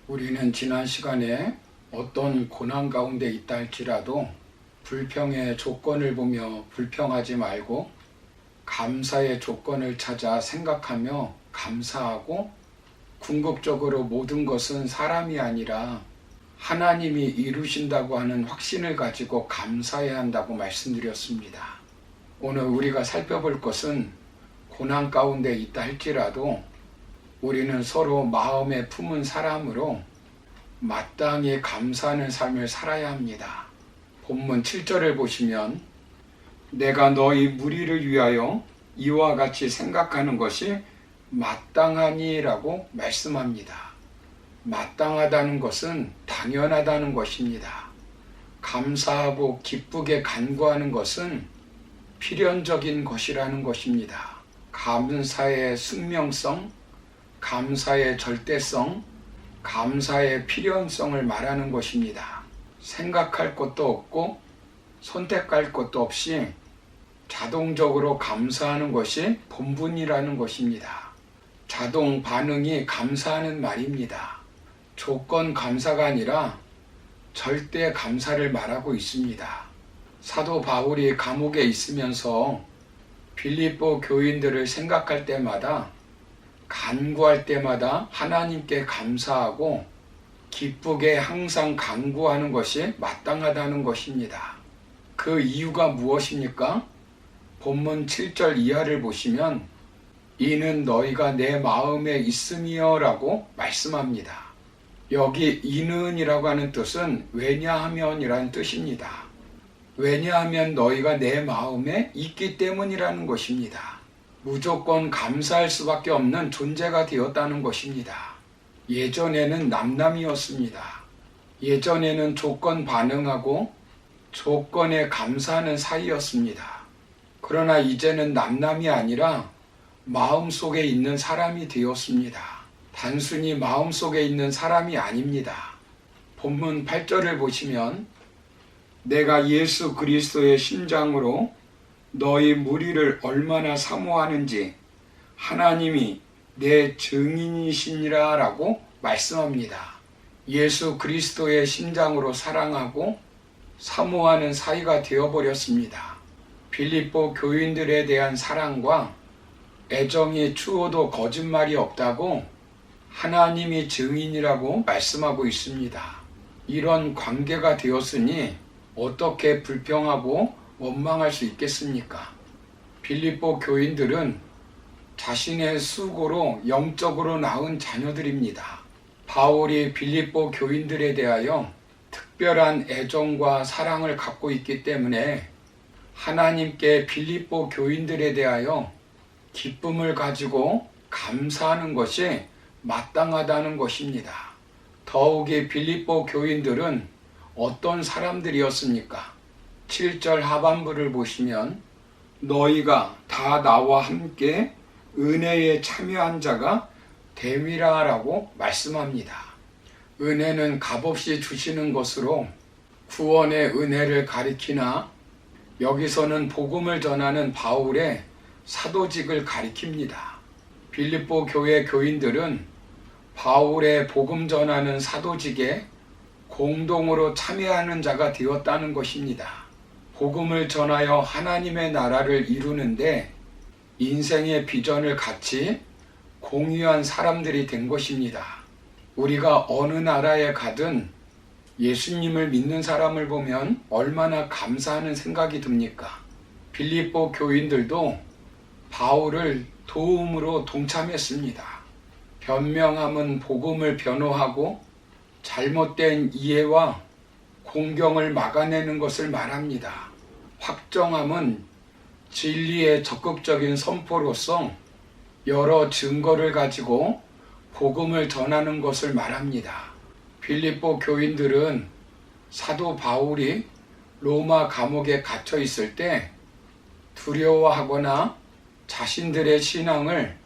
우리는 지난 시간에 어떤 고난 가운데 있다 할지라도 불평의 조건을 보며 불평하지 말고 감사의 조건을 찾아 생각하며 감사하고, 궁극적으로 모든 것은 사람이 아니라 하나님이 이루신다고 하는 확신을 가지고 감사해야 한다고 말씀드렸습니다. 오늘 우리가 살펴볼 것은 고난 가운데 있다 할지라도 우리는 서로 마음에 품은 사람으로 마땅히 감사하는 삶을 살아야 합니다. 본문 7절을 보시면 내가 너희 무리를 위하여 이와 같이 생각하는 것이 마땅하니 라고 말씀합니다. 마땅하다는 것은 당연하다는 것입니다. 감사하고 기쁘게 간구하는 것은 필연적인 것이라는 것입니다. 감사의 숙명성, 감사의 절대성, 감사의 필연성을 말하는 것입니다. 생각할 것도 없고 선택할 것도 없이 자동적으로 감사하는 것이 본분이라는 것입니다. 자동 반응이 감사하는 말입니다. 조건 감사가 아니라 절대 감사를 말하고 있습니다. 사도 바울이 감옥에 있으면서 빌립보 교인들을 생각할 때마다, 간구할 때마다 하나님께 감사하고 기쁘게 항상 간구하는 것이 마땅하다는 것입니다. 그 이유가 무엇입니까? 본문 7절 이하를 보시면 이는 너희가 내 마음에 있음이여 라고 말씀합니다. 여기 이는 이라고 하는 뜻은 왜냐하면 이라는 뜻입니다. 왜냐하면 너희가 내 마음에 있기 때문이라는 것입니다. 무조건 감사할 수밖에 없는 존재가 되었다는 것입니다. 예전에는 남남이었습니다. 예전에는 조건 반응하고 조건에 감사하는 사이였습니다. 그러나 이제는 남남이 아니라 마음속에 있는 사람이 되었습니다. 단순히 마음속에 있는 사람이 아닙니다. 본문 8절을 보시면 내가 예수 그리스도의 심장으로 너희 무리를 얼마나 사모하는지 하나님이 내 증인이시니라 라고 말씀합니다. 예수 그리스도의 심장으로 사랑하고 사모하는 사이가 되어버렸습니다. 빌립보 교인들에 대한 사랑과 애정이 추워도 거짓말이 없다고 하나님이 증인이라고 말씀하고 있습니다. 이런 관계가 되었으니 어떻게 불평하고 원망할 수 있겠습니까? 빌립보 교인들은 자신의 수고로 영적으로 낳은 자녀들입니다. 바울이 빌립보 교인들에 대하여 특별한 애정과 사랑을 갖고 있기 때문에 하나님께 빌립보 교인들에 대하여 기쁨을 가지고 감사하는 것이 마땅하다는 것입니다. 더욱이 빌립보 교인들은 어떤 사람들이었습니까? 7절 하반부를 보시면 너희가 다 나와 함께 은혜에 참여한 자가 됨이라 라고 말씀합니다. 은혜는 값없이 주시는 것으로 구원의 은혜를 가리키나 여기서는 복음을 전하는 바울의 사도직을 가리킵니다. 빌립보 교회 교인들은 바울의 복음 전하는 사도직에 공동으로 참여하는 자가 되었다는 것입니다. 복음을 전하여 하나님의 나라를 이루는데 인생의 비전을 같이 공유한 사람들이 된 것입니다. 우리가 어느 나라에 가든 예수님을 믿는 사람을 보면 얼마나 감사하는 생각이 듭니까? 빌립보 교인들도 바울을 도움으로 동참했습니다. 변명함은 복음을 변호하고 잘못된 이해와 공경을 막아내는 것을 말합니다. 확정함은 진리의 적극적인 선포로서 여러 증거를 가지고 복음을 전하는 것을 말합니다. 빌립보 교인들은 사도 바울이 로마 감옥에 갇혀 있을 때 두려워하거나 자신들의 신앙을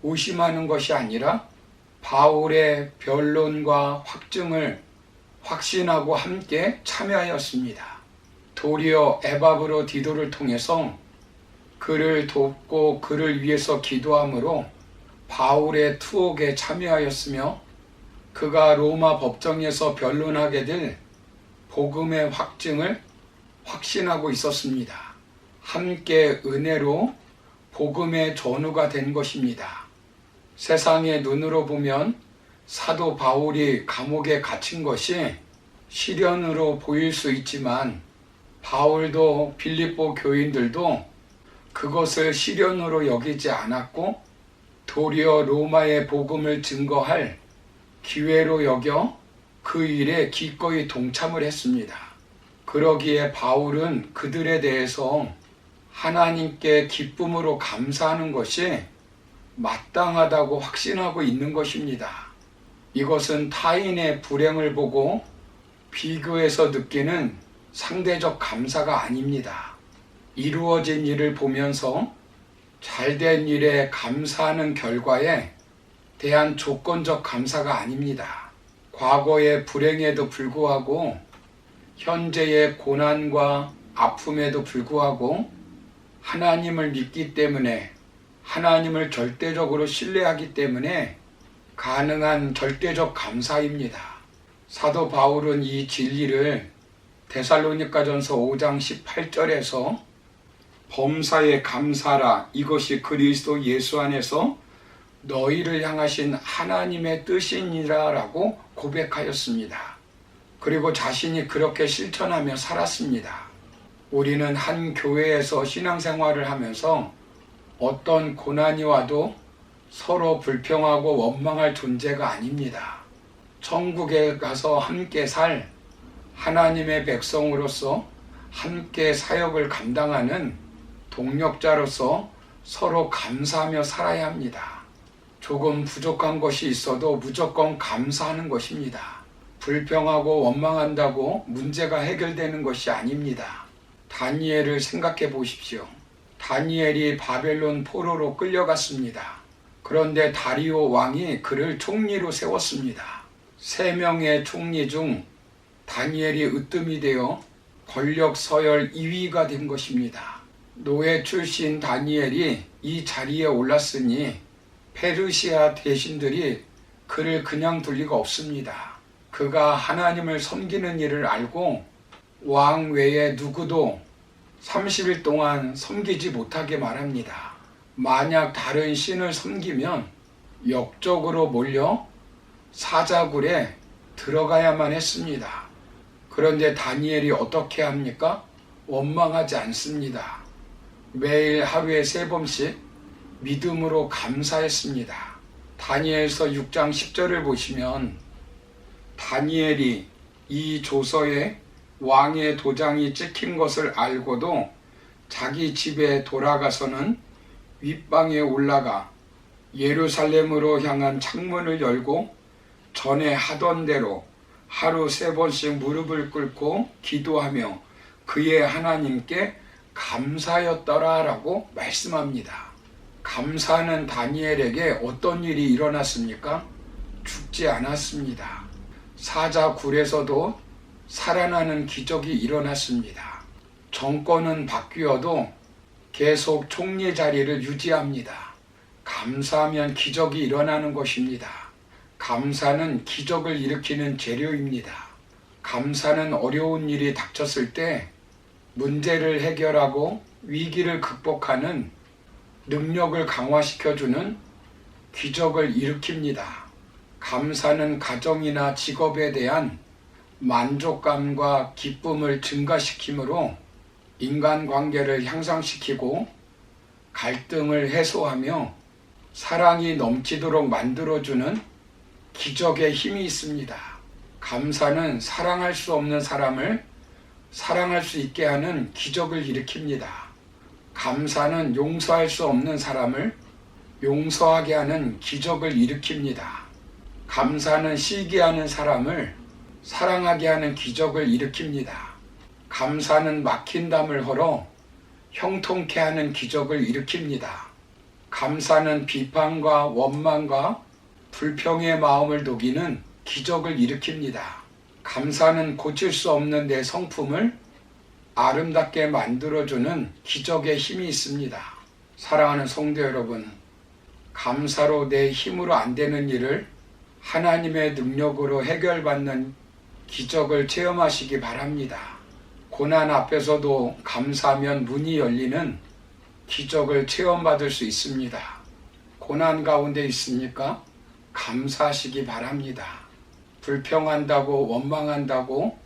의심하는 것이 아니라 바울의 변론과 확증을 확신하고 함께 참여하였습니다. 도리어 에바브로 디도를 통해서 그를 돕고 그를 위해서 기도함으로 바울의 투옥에 참여하였으며 그가 로마 법정에서 변론하게 될 복음의 확증을 확신하고 있었습니다. 함께 은혜로 복음의 전우가 된 것입니다. 세상의 눈으로 보면 사도 바울이 감옥에 갇힌 것이 시련으로 보일 수 있지만 바울도 빌립보 교인들도 그것을 시련으로 여기지 않았고 도리어 로마의 복음을 증거할 기회로 여겨 그 일에 기꺼이 동참을 했습니다. 그러기에 바울은 그들에 대해서 하나님께 기쁨으로 감사하는 것이 마땅하다고 확신하고 있는 것입니다. 이것은 타인의 불행을 보고 비교해서 느끼는 상대적 감사가 아닙니다. 이루어진 일을 보면서 잘된 일에 감사하는 결과에 대한 조건적 감사가 아닙니다. 과거의 불행에도 불구하고 현재의 고난과 아픔에도 불구하고 하나님을 믿기 때문에 하나님을 절대적으로 신뢰하기 때문에 가능한 절대적 감사입니다. 사도 바울은 이 진리를 데살로니가전서 5장 18절에서 범사에 감사라 이것이 그리스도 예수 안에서 너희를 향하신 하나님의 뜻이니라 라고 고백하였습니다. 그리고 자신이 그렇게 실천하며 살았습니다. 우리는 한 교회에서 신앙생활을 하면서 어떤 고난이 와도 서로 불평하고 원망할 존재가 아닙니다. 천국에 가서 함께 살 하나님의 백성으로서 함께 사역을 감당하는 동력자로서 서로 감사하며 살아야 합니다. 조금 부족한 것이 있어도 무조건 감사하는 것입니다. 불평하고 원망한다고 문제가 해결되는 것이 아닙니다. 다니엘을 생각해 보십시오. 다니엘이 바벨론 포로로 끌려갔습니다. 그런데 다리오 왕이 그를 총리로 세웠습니다. 3명의 총리 중 다니엘이 으뜸이 되어 권력 서열 2위가 된 것입니다. 노예 출신 다니엘이 이 자리에 올랐으니 페르시아 대신들이 그를 그냥 둘 리가 없습니다. 그가 하나님을 섬기는 일을 알고 왕 외에 누구도 30일 동안 섬기지 못하게 말합니다. 만약 다른 신을 섬기면 역적으로 몰려 사자굴에 들어가야만 했습니다. 그런데 다니엘이 어떻게 합니까? 원망하지 않습니다. 매일 하루에 3번씩 믿음으로 감사했습니다. 다니엘서 6장 10절을 보시면 다니엘이 이 조서에 왕의 도장이 찍힌 것을 알고도 자기 집에 돌아가서는 윗방에 올라가 예루살렘으로 향한 창문을 열고 전에 하던 대로 하루 3번씩 무릎을 꿇고 기도하며 그의 하나님께 감사였더라 라고 말씀합니다. 감사하는 다니엘에게 어떤 일이 일어났습니까? 죽지 않았습니다. 사자굴에서도 살아나는 기적이 일어났습니다. 정권은 바뀌어도 계속 총리 자리를 유지합니다. 감사하면 기적이 일어나는 것입니다. 감사는 기적을 일으키는 재료입니다. 감사는 어려운 일이 닥쳤을 때 문제를 해결하고 위기를 극복하는 능력을 강화시켜주는 기적을 일으킵니다. 감사는 가정이나 직업에 대한 만족감과 기쁨을 증가시키므로 인간관계를 향상시키고 갈등을 해소하며 사랑이 넘치도록 만들어주는 기적의 힘이 있습니다. 감사는 사랑할 수 없는 사람을 사랑할 수 있게 하는 기적을 일으킵니다. 감사는 용서할 수 없는 사람을 용서하게 하는 기적을 일으킵니다. 감사는 시기하는 사람을 사랑하게 하는 기적을 일으킵니다. 감사는 막힌 담을 헐어 형통케 하는 기적을 일으킵니다. 감사는 비판과 원망과 불평의 마음을 녹이는 기적을 일으킵니다. 감사는 고칠 수 없는 내 성품을 아름답게 만들어주는 기적의 힘이 있습니다. 사랑하는 성도 여러분, 감사로 내 힘으로 안 되는 일을 하나님의 능력으로 해결받는 기적을 체험하시기 바랍니다. 고난 앞에서도 감사하면 문이 열리는 기적을 체험받을 수 있습니다. 고난 가운데 있습니까? 감사하시기 바랍니다. 불평한다고 원망한다고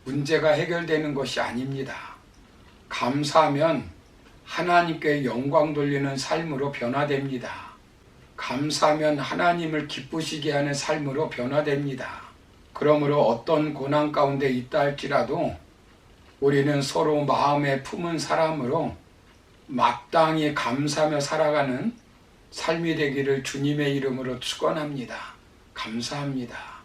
문제가 해결되는 것이 아닙니다. 감사하면 하나님께 영광 돌리는 삶으로 변화됩니다. 감사하면 하나님을 기쁘시게 하는 삶으로 변화됩니다. 그러므로 어떤 고난 가운데 있다 할지라도 우리는 서로 마음에 품은 사람으로 마땅히 감사하며 살아가는 삶이 되기를 주님의 이름으로 축원합니다. 감사합니다.